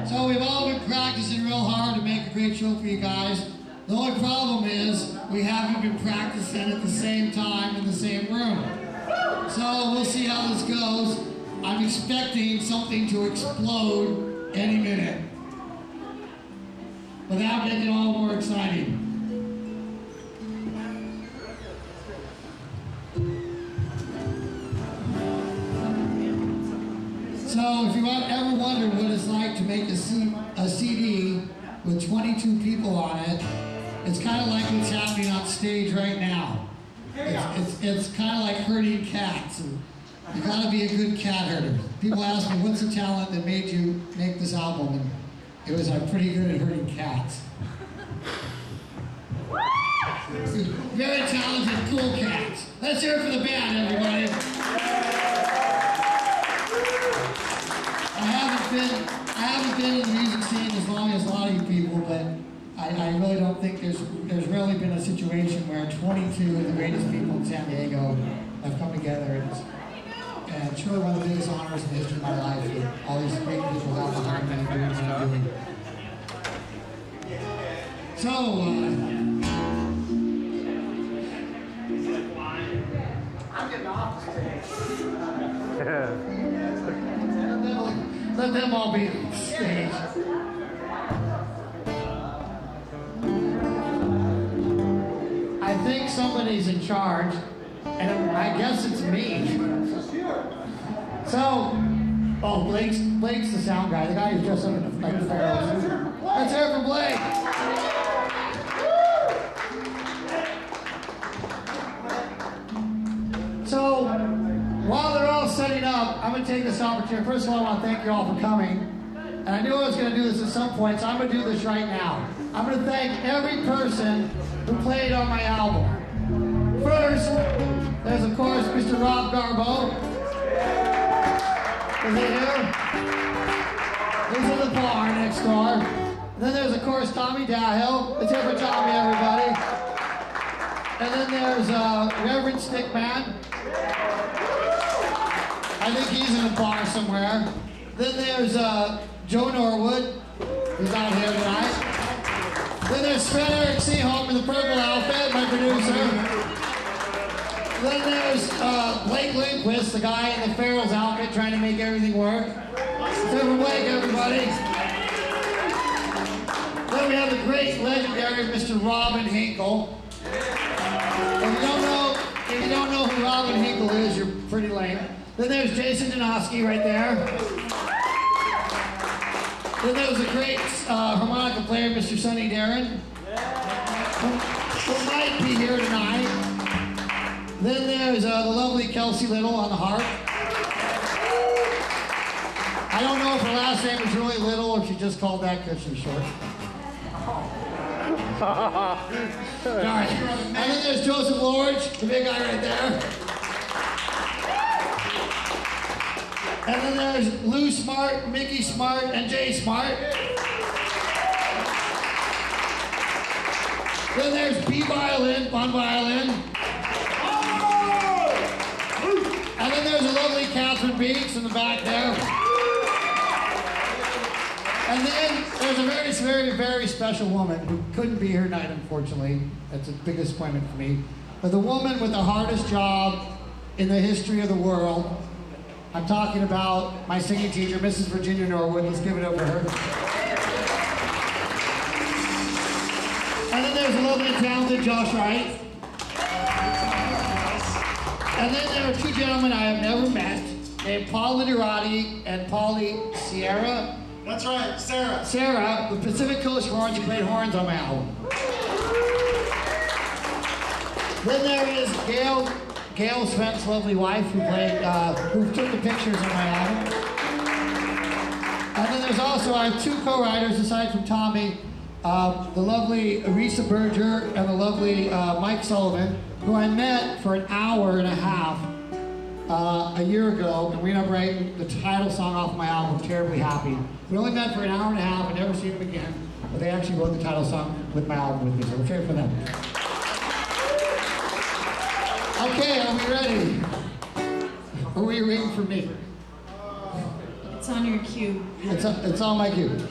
So we've all been practicing real hard to make a great show for you guys. The only problem is we haven't been practicing at the same time in the same room. So we'll see how this goes. I'm expecting something to explode any minute. But that'll make it all more exciting. So if you ever wondered what it's like to make a CD with 22 people on it, it's kind of like what's happening on stage right now. It's kind of like herding cats. And you got to be a good cat herder. People ask me, what's the talent that made you make this album? And it was, I'm pretty good at herding cats. Very talented, cool cats. Let's hear it for the band, everybody. I haven't been in the music scene as long as a lot of you people, but I really don't think there's really been a situation where 22 of the greatest people in San Diego have come together, and it's really one of the biggest honors in the history of my life with all these great people out behind me doing what I'm doing. So, I'm getting off the stage. Let them all be on stage. I think somebody's in charge, and I guess it's me. So, oh, Blake's the sound guy, the guy who's dressed up in like the Pharaohs. Let's hear it for Blake. So, while they're all setting up, I'm going to take this opportunity. First of all, I want to thank you all for coming. And I knew I was going to do this at some point, so I'm going to do this right now. I'm going to thank every person who played on my album. First, there's of course Mr. Rob Garbo. Is he here? He's in the bar next door. And then there's of course Tommy Dahill. Let's hear for Tommy, everybody. And then there's Reverend Stickman. I think he's in a bar somewhere. Then there's Joe Norwood, who's not here tonight. Then there's Fred Eric Seaholm in the purple outfit, my producer. Then there's Blake Lindquist, the guy in the Pharaohs outfit trying to make everything work. So for Blake, everybody. Then we have the great legendary Mr. Robin Hinkle. If you don't know who Robin Hinkle is, you're pretty lame. Then there's Jason Janoski right there. Then there's a great harmonica player, Mr. Sonny Darren, who might be here tonight. Then there's the lovely Kelsey Little on the harp. I don't know if her last name is really Little or if she just called that because she's short. All right. And then there's Joseph Lorge, the big guy right there. And then there's Lou Smart, Mickey Smart, and Jay Smart. Then there's B violin, on violin. And then there's a lovely Catherine Beeks in the back there. And then there's a very, very, very special woman who couldn't be here tonight, unfortunately. That's a big disappointment for me. But the woman with the hardest job in the history of the world. I'm talking about my singing teacher, Mrs. Virginia Norwood. Let's give it up for her. And then there's a lovely talented Josh Wright. And then there are two gentlemen I have never met, named Paul Literati and Paulie Sierra. That's right, Sarah. Sarah, the Pacific Coast Horns, who played horns on my album. Then there is Gail Svent's lovely wife, who took the pictures on my album. And then there's also, I have two co-writers aside from Tommy, the lovely Arisa Berger and the lovely Mike Sullivan, who I met for an hour and a half a year ago, and we ended up writing the title song off my album, Terribly Happy. We only met for an hour and a half and never seen them again, but they actually wrote the title song with my album with me, so we'll cheer for them. Okay, are we ready? Or were you waiting for me? It's on your cue. It's on my cue.